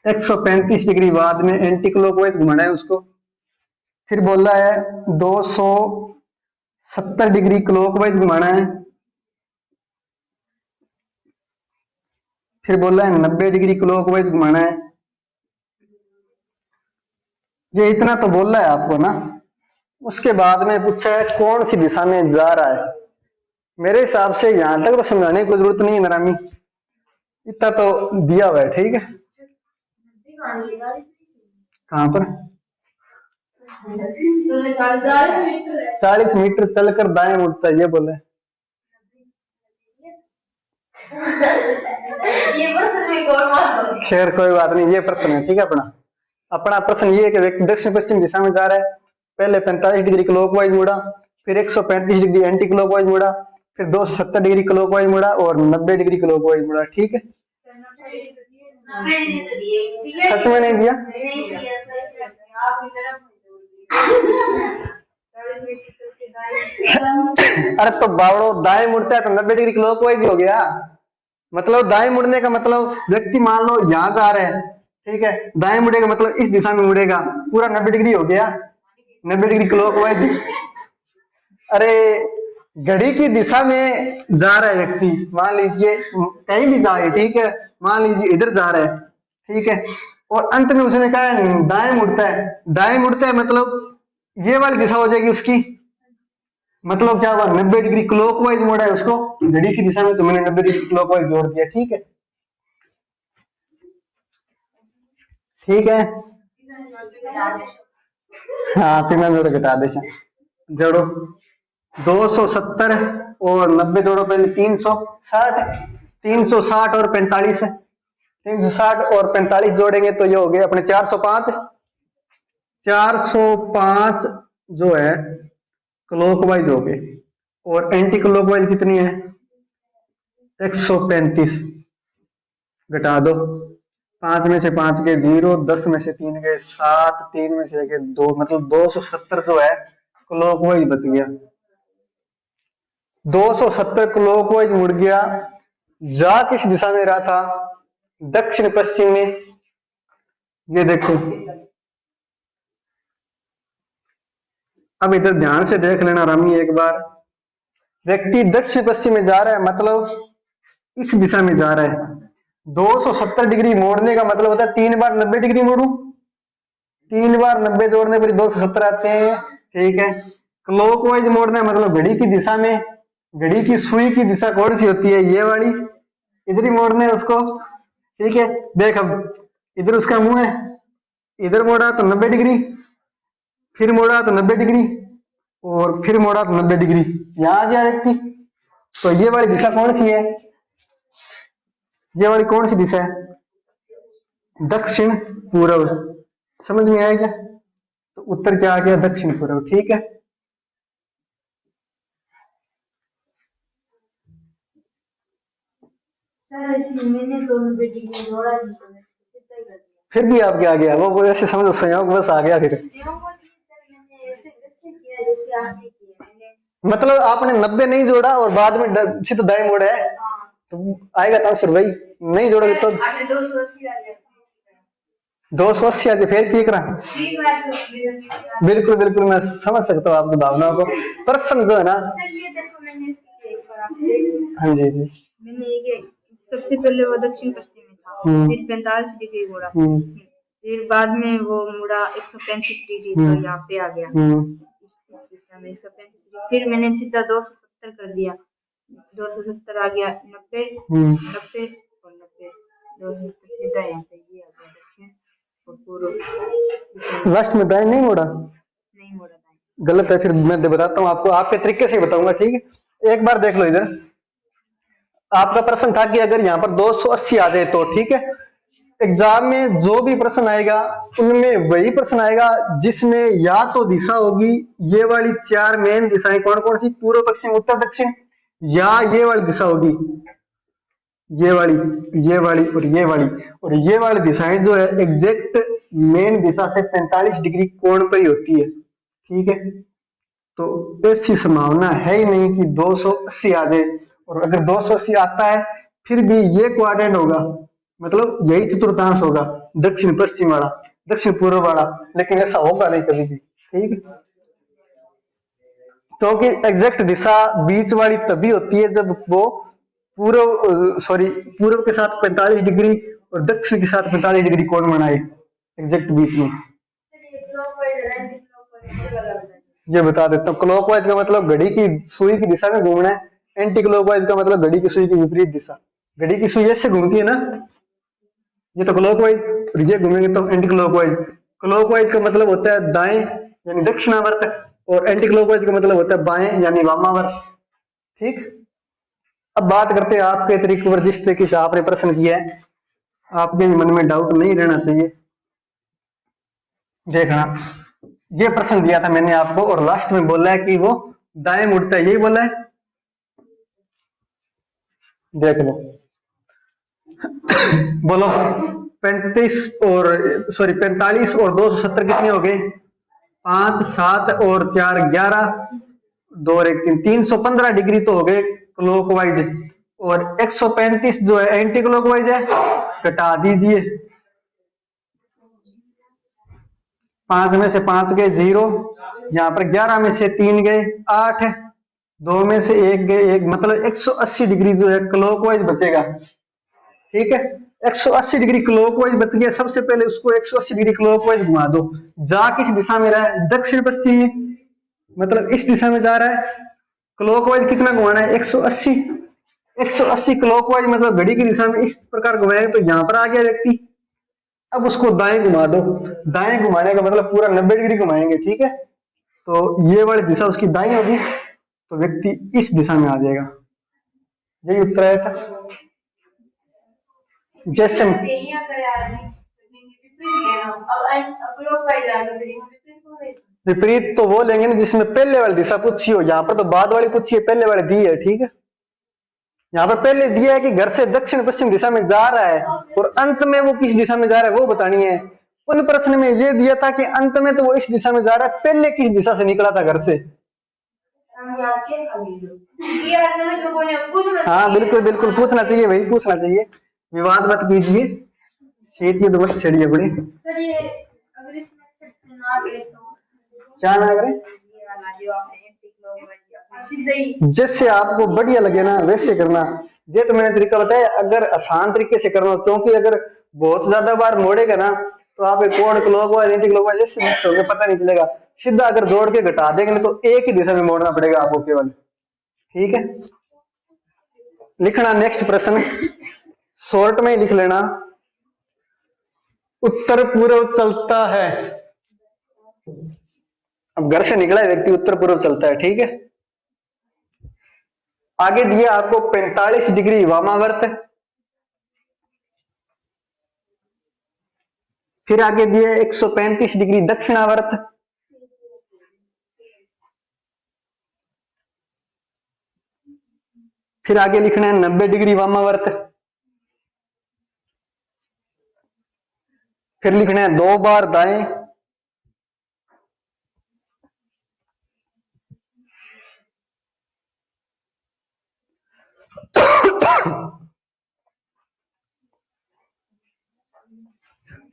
135 डिग्री बाद में एंटी क्लॉकवाइज घुमाना है उसको। फिर बोला है 270 डिग्री क्लॉकवाइज घुमाना है। फिर बोला है 90 डिग्री क्लॉकवाइज घुमाना है। ये इतना तो बोला है आपको ना। उसके बाद में पूछा है कौन सी दिशा में जा रहा है। मेरे हिसाब से यहां तक तो समझाने की जरूरत नहीं है नारामी, इतना तो दिया हुआ है, ठीक है। कहां पर? 40 मीटर चलकर दाएं मुड़ता है, ये बोले। खैर कोई बात नहीं, ये प्रश्न है, ठीक है। अपना अपना प्रश्न ये है कि व्यक्ति दक्षिण पश्चिम दिशा में जा रहा है। पहले 45 डिग्री क्लॉकवाइज मुड़ा, फिर 135 डिग्री एंटी क्लॉकवाइज मुड़ा, फिर 270 डिग्री क्लॉकवाइज मुड़ा और 90 डिग्री क्लॉकवाइज मुड़ा, ठीक है। सच में नहीं दिया? अरे तो बावड़ो दाएं मुड़ता है तो 90 डिग्री क्लॉकवाइज हो गया। मतलब दाएं मुड़ने का मतलब व्यक्ति मान लो यहां जा रहे हैं, ठीक है, दाएं मुड़ेगा मतलब इस दिशा में मुड़ेगा, पूरा 90 डिग्री हो गया, 90 डिग्री क्लॉकवाइज। अरे घड़ी की दिशा में जा रहा है व्यक्ति, मान लीजिए कहीं भी जाए, ठीक है, मान लीजिए इधर जा रहा है, ठीक है, और अंत में उसने कहा दाएं मुड़ता है। दाएं मुड़ता है मतलब ये वाली दिशा हो जाएगी उसकी, मतलब क्या हुआ, 90 डिग्री क्लॉकवाइज मोड़ा है उसको घड़ी की दिशा में, तो मैंने 90 डिग्री क्लॉकवाइज जोड़ दिया, ठीक है। ठीक है, हाँ तीन जोड़ घटा दे, जोड़ो 270 और 90 जोड़ो, पहले 360, 360 और 45 है, 360 और 45 जोड़ेंगे तो ये हो गए अपने 405। 405 जो है क्लॉकवाइज हो गए, और एंटी क्लॉकवाइज कितनी है? 135। घटा दो, 5 में से 5 गए 0, 10 में से 3 गए 7, 3 में से गए 2, मतलब 270 जो है क्लॉकवाइज बच गया। 270 क्लॉकवाइज मुड़ गया। जा किस दिशा में रहा था? दक्षिण पश्चिम में। ये देखो, अब इधर ध्यान से देख लेना रामी एक बार। व्यक्ति दक्षिण पश्चिम में जा रहा है, मतलब इस दिशा में जा रहा है। 270 डिग्री मोड़ने का मतलब होता है 3 बार 90 डिग्री मोड़ू, 3 बार 90 जोड़ने पर 270 आते हैं, ठीक है। क्लॉकवाइज मोड़ना मतलब घड़ी की दिशा में, घड़ी की सुई की दिशा कौन सी होती है? ये वाली, इधर ही मोड़ने है उसको, ठीक है। देख अब इधर उसका मुंह है, इधर मोड़ा तो 90 डिग्री, फिर मोड़ा तो 90 डिग्री, और फिर मोड़ा तो 90 डिग्री, यहां आ गया व्यक्ति। तो ये वाली दिशा कौन सी है? ये वाली कौन सी दिशा है? दक्षिण पूर्व। समझ में आया क्या? तो उत्तर क्या आ गया? दक्षिण पूर्व, ठीक है। फिर भी आप क्या आ गया? वो ऐसे समझो संयोग बस आ गया फिर। मतलब आपने 90 नहीं जोड़ा और बाद में सीधा दाएं मोड़ा है, तो आएगा आंसर भाई। नहीं जोड़ोगे तो 280 आ गए, फिर ठीक रहा। बिल्कुल बिल्कुल, मैं समझ सकता हूँ आपकी भावनाओं को। प्रश्न जो है ना, हाँ जी जी, मैंने सबसे पहले वो दक्षिण पश्चिम में था, फिर 45 डिग्री मुड़ा, फिर बाद में वो मुड़ा 135 डिग्री, तो यहाँ पे आ गया। फिर मैंने सीधा 270 कर दिया, 270 आ गया, 90 90 और 90, 270 सीधा यहाँ पे ये आ गया दक्षिण और पूर्व। लास्ट में दाएं नहीं मोड़ा? नहीं मोड़ा दाएं। गलत है, फिर मैं बताता हूँ आपको, आपके तरीके से बताऊंगा, ठीक है। एक बार देख लो इधर, आपका प्रश्न था कि अगर यहाँ पर 280 आ जाए तो, ठीक है। एग्जाम में जो भी प्रश्न आएगा उनमें वही प्रश्न आएगा जिसमें या तो दिशा होगी, ये वाली 4 मेन दिशाएं कौन कौन सी? पूर्व पश्चिम उत्तर दक्षिण, या ये वाली दिशा होगी, ये वाली, ये वाली और ये वाली। और ये वाली दिशाएं जो है एग्जैक्ट मेन दिशा से 45 डिग्री कोण पर ही होती है, ठीक है। तो ऐसी संभावना है ही नहीं कि 280 आ जाए, और अगर 280 आता है फिर भी ये क्वाड्रेंट होगा, मतलब यही चतुर्थांश होगा, दक्षिण पश्चिम वाला, दक्षिण पूर्व वाला, लेकिन ऐसा होगा नहीं कभी भी, ठीक है। क्योंकि एग्जैक्ट दिशा बीच वाली तभी होती है जब वो पूर्व के साथ 45 डिग्री और दक्षिण के साथ 45 डिग्री कोण बनाए एग्जैक्ट बीच में। ये बता देता हूँ, क्लॉकवाइज का मतलब घड़ी की सुई की दिशा में घूमना है, एंटी क्लॉकवाइज का मतलब घड़ी की सुई की विपरीत दिशा। घड़ी की सुई ऐसे घूमती है ना, ये तो क्लॉकवाइज, और ये घूमेंगे तो एंटी क्लॉकवाइज। क्लॉकवाइज का मतलब होता है दाएं यानी दक्षिणावर्त, और एंटी क्लॉकवाइज का मतलब होता है बाएं यानी वामावर्त, ठीक। अब बात करते हैं आपके तरीके पर, जिस तरीके से आपने प्रश्न किया है, आपके मन में डाउट नहीं रहना चाहिए। देखना, ये प्रश्न दिया था मैंने आपको और लास्ट में बोला है कि वो दाएं मुड़ता है, यही बोला है, देख लो। बोलो 45 और 270 कितने हो गए? 5 7 और 4 11, 2 और 1 3, 315 डिग्री तो हो गए क्लॉकवाइज, और 135 जो है एंटी क्लॉकवाइज है, घटा दीजिए। 5 में से 5 गए 0, यहाँ पर 11 में से 3 गए 8, 2 में से 1 गए 1, मतलब 180 डिग्री जो है क्लॉकवाइज बचेगा, ठीक है। 180 डिग्री क्लॉकवाइज बच गया, सबसे पहले उसको 180 डिग्री क्लॉकवाइज घुमा दो। जा किस दिशा में रहा है? दक्षिण पश्चिम, मतलब इस दिशा में जा रहा है। क्लॉकवाइज कितना घुमाना है? 180। 180 क्लॉकवाइज मतलब घड़ी की दिशा में इस प्रकार घुमाएंगे तो यहाँ पर आ गया व्यक्ति। अब उसको दाएं घुमा दो, दाएं घुमाने का मतलब पूरा 90 डिग्री घुमाएंगे, ठीक है। तो ये वाली दिशा उसकी दाएं होगी, तो व्यक्ति इस दिशा में आ जाएगा। यही उत्तर आया था। जैसे यहाँ करे आदमी विपरीत है ना, अब लोग का जाएगा फिर यहाँ विपरीत हो गए। विपरीत तो वो लेंगे ना जिसमें पहले वाली दिशा पूछी हो, यहाँ पर तो बाद वाली पूछी है, पहले वाली दी है, ठीक है। यहाँ पर पहले दिया है कि घर से दक्षिण पश्चिम दिशा में जा रहा है और अंत में वो किस दिशा में जा रहा है वो बतानी है। उन प्रश्न में ये दिया था कि अंत में तो वो इस दिशा में जा रहा है, पहले किस दिशा से निकला था घर से। हाँ बिल्कुल बिल्कुल पूछना चाहिए भाई, पूछना चाहिए, विवाद मत कीजिए, शेत तो मत छेड़िए बड़ी। क्या ना करें, जैसे आपको बढ़िया लगे ना वैसे करना। ये तो मैंने तरीका बताया, अगर आसान तरीके से करना, क्योंकि अगर बहुत ज्यादा बार मोड़ेगा ना तो आप एक कोण क्लॉकवाइज एंटी क्लॉकवाइज जैसे मिक्स होंगे पता नहीं चलेगा। सीधा अगर जोड़ के घटा देंगे तो एक ही दिशा में मोड़ना पड़ेगा आपको केवल, ठीक है। लिखना नेक्स्ट प्रश्न, शॉर्ट में ही लिख लेना। उत्तर पूर्व चलता है, अब घर से निकला व्यक्ति उत्तर पूर्व चलता है, ठीक है। आगे दिया आपको 45 डिग्री वामावर्त, फिर आगे दिया 135 डिग्री दक्षिणावर्त, फिर आगे लिखना है 90 डिग्री वामावर्त, फिर लिखना है 2 बार दाएं,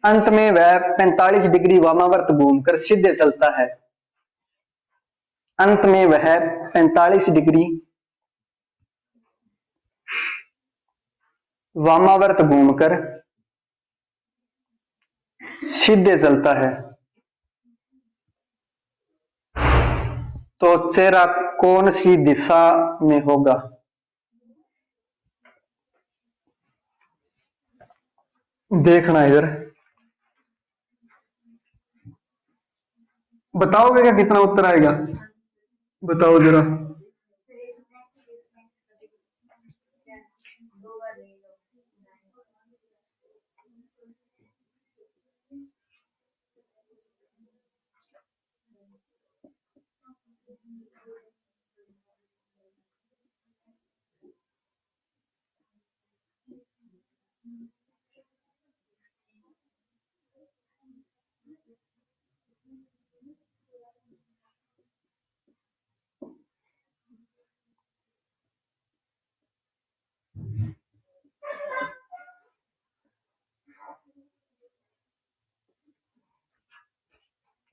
अंत में वह 45 डिग्री वामावर्त घूमकर सीधे चलता है। अंत में वह 45 डिग्री वामावर्त घूमकर सीधे चलता है। तो चेहरा कौन सी दिशा में होगा? देखना इधर, बताओगे क्या कितना उत्तर आएगा? बताओ जरा।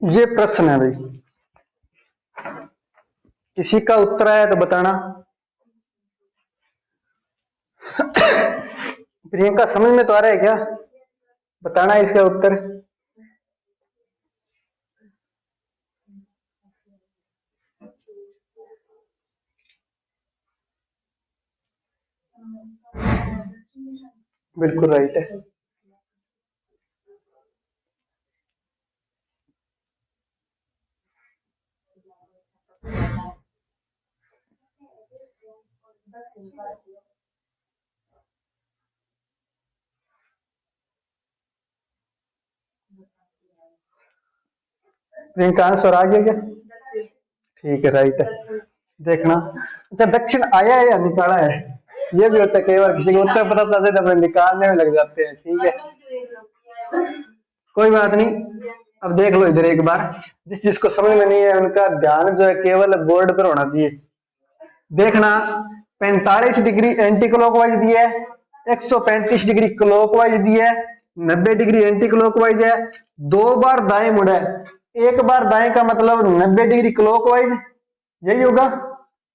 ये प्रश्न है भाई, किसी का उत्तर आया तो बताना। प्रियंका समझ में तो आ रहा है क्या? बताना इसका उत्तर। बिल्कुल राइट है। प्रियंका आंसर आ गया क्या? ठीक है राइट है। देखना, अच्छा दक्षिण आया है या निकाला है, ये भी होता है कई बार, किसी को उत्तर पता चलता है तो अपने निकालने में लग जाते हैं, ठीक है कोई बात नहीं। अब देख लो इधर एक बार, जिस जिसको समझ में नहीं है उनका ध्यान जो है केवल बोर्ड पर होना चाहिए। देखना 45 डिग्री एंटी क्लॉकवाइज दिया है, 135 डिग्री क्लॉकवाइज दिया है, 90 डिग्री एंटी क्लॉकवाइज है, 2 बार दाएं मुड़ा है। एक बार दाएं का मतलब 90 डिग्री क्लॉकवाइज यही होगा,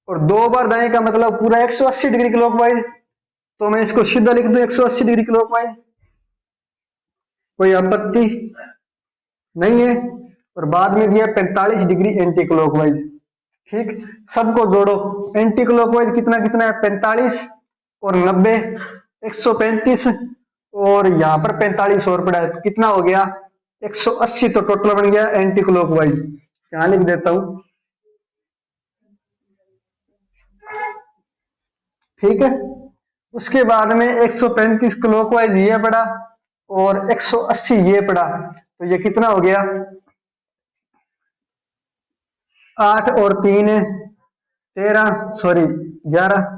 और 2 बार दाएं का मतलब पूरा 180 डिग्री क्लॉकवाइज। तो मैं इसको सीधा लिख दूं 180 डिग्री क्लॉकवाइज, कोई आपत्ति नहीं है। और बाद में दिया 45 डिग्री एंटी क्लॉकवाइज, ठीक। सबको जोड़ो, एंटी क्लॉकवाइज कितना कितना है 45 और 90 135, और यहाँ पर 45 और पड़ा है तो कितना हो गया 180, तो टोटल बन गया एंटी क्लॉकवाइज। यहाँ लिख देता हूं, ठीक है। उसके बाद में 135 क्लॉकवाइज ये पड़ा और 180 ये पड़ा, तो ये कितना हो गया, 8 और 3 13, सॉरी 11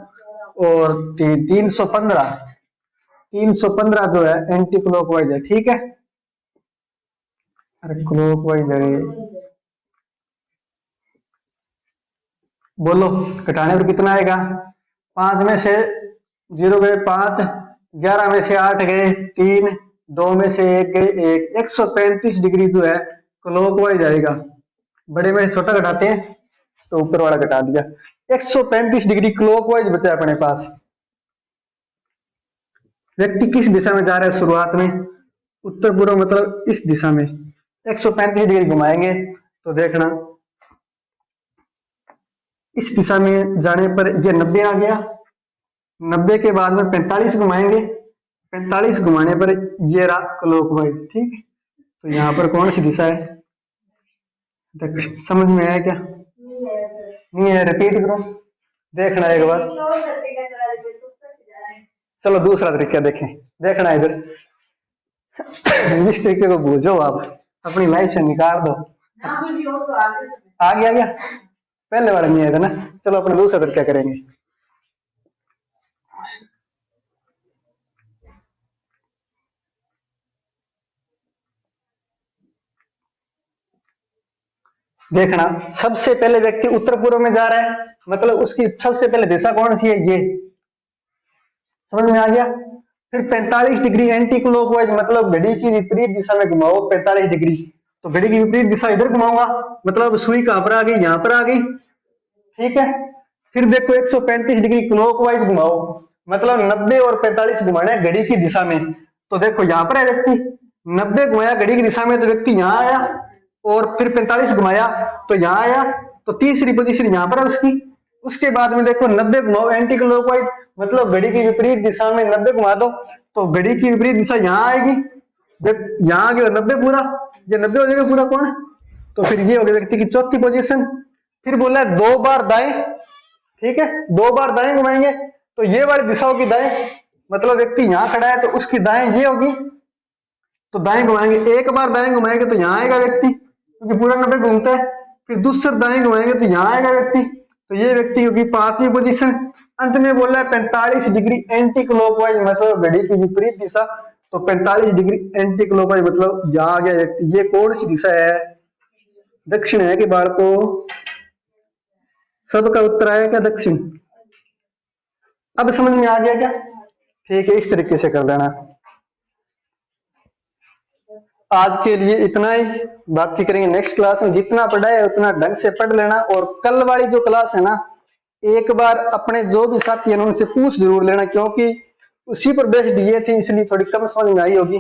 और 315 जो है एंटी क्लॉकवाइज है। ठीक है, अरे क्लॉकवाइज है, बोलो घटाने पर कितना आएगा, 5 में से 0 गए 5, 11 में से 8 गए 3, 2 में से 1 गए 1, 135 डिग्री जो है क्लॉकवाइज आएगा। बड़े में छोटा घटाते हैं तो ऊपर वाला घटा दिया, 135 डिग्री क्लॉकवाइज बचा अपने पास। व्यक्ति किस दिशा में जा रहा है, शुरुआत में उत्तर पूर्व, मतलब इस दिशा में 135 डिग्री घुमाएंगे तो देखना इस दिशा में जाने पर ये 90 आ गया, 90 के बाद में 45 घुमाएंगे, 45 घुमाने पर ये रहा क्लॉकवाइज। ठीक, तो यहाँ पर कौन सी दिशा है, समझ में आया क्या, नहीं है, रिपीट करो, देखना एक बार। चलो दूसरा तरीका देखें, देखना इधर, इस तरीके को बूझो आप, अपनी लाइफ से निकाल दो। आ गया, पहले वाला नहीं आएगा ना, चलो अपना दूसरा तरीका करेंगे। देखना, सबसे पहले व्यक्ति उत्तर पूर्व में जा रहा है, मतलब उसकी सबसे पहले दिशा कौन सी है, ये समझ में आ गया। फिर 45 डिग्री एंटी क्लॉकवाइज, मतलब घड़ी की विपरीत दिशा में घुमाओ 45 डिग्री, तो घड़ी की विपरीत दिशा इधर घुमाऊंगा, मतलब सुई कहां पर आ गई, यहां पर आ गई। ठीक है, फिर देखो 135 डिग्री क्लॉकवाइज घुमाओ, मतलब 90 और 45 घुमाना है घड़ी की दिशा में, तो देखो यहां पर है व्यक्ति, 90 घुमाया घड़ी की दिशा में तो व्यक्ति यहां आया, और फिर 45 घुमाया तो यहां आया, तो तीसरी पोजीशन यहां पर है उसकी। उसके बाद में देखो 90 घुमाओ एंटी क्लॉकवाइज, मतलब घड़ी की विपरीत दिशा में 90 घुमा दो, तो घड़ी की विपरीत दिशा यहाँ आएगी, यहाँ आ गया 90 पूरा, ये 90 हो जाएगा पूरा कौन, तो फिर ये हो गया व्यक्ति की चौथी पोजीशन। फिर बोला है 2 बार दाएं, ठीक है, 2 बार दाएं घुमाएंगे, तो ये वाली दिशा होगी दाएं, मतलब व्यक्ति यहाँ खड़ा है तो उसकी दाएं ये होगी, तो दाएं घुमाएंगे, एक बार दाएं घुमाएंगे तो यहाँ आएगा व्यक्ति, क्योंकि पूरा 90 घूमता है। फिर दूसरा दाएं घुमाएंगे तो यहाँ आएगा व्यक्ति, तो ये व्यक्ति होगी 5वीं पोजीशन। अंत में बोला है 45 डिग्री एंटी क्लॉकवाइज, मतलब घड़ी की विपरीत दिशा, तो 45 डिग्री एंटी क्लॉकवाइज मतलब यहाँ आ गया व्यक्ति। ये कौन सी दिशा है, दक्षिण है कि बालको, सबका उत्तर आया क्या दक्षिण। अब समझ में आ गया क्या, ठीक है, इस तरीके से कर देना। आज के लिए इतना ही, बाकी करेंगे नेक्स्ट क्लास में। जितना पढ़ा है उतना ढंग से पढ़ लेना, और कल वाली जो क्लास है ना, एक बार अपने जो भी साथी हैं उनसे पूछ जरूर लेना, क्योंकि उसी पर बेस्ड दिए थे, इसलिए थोड़ी कम समझ में आई होगी।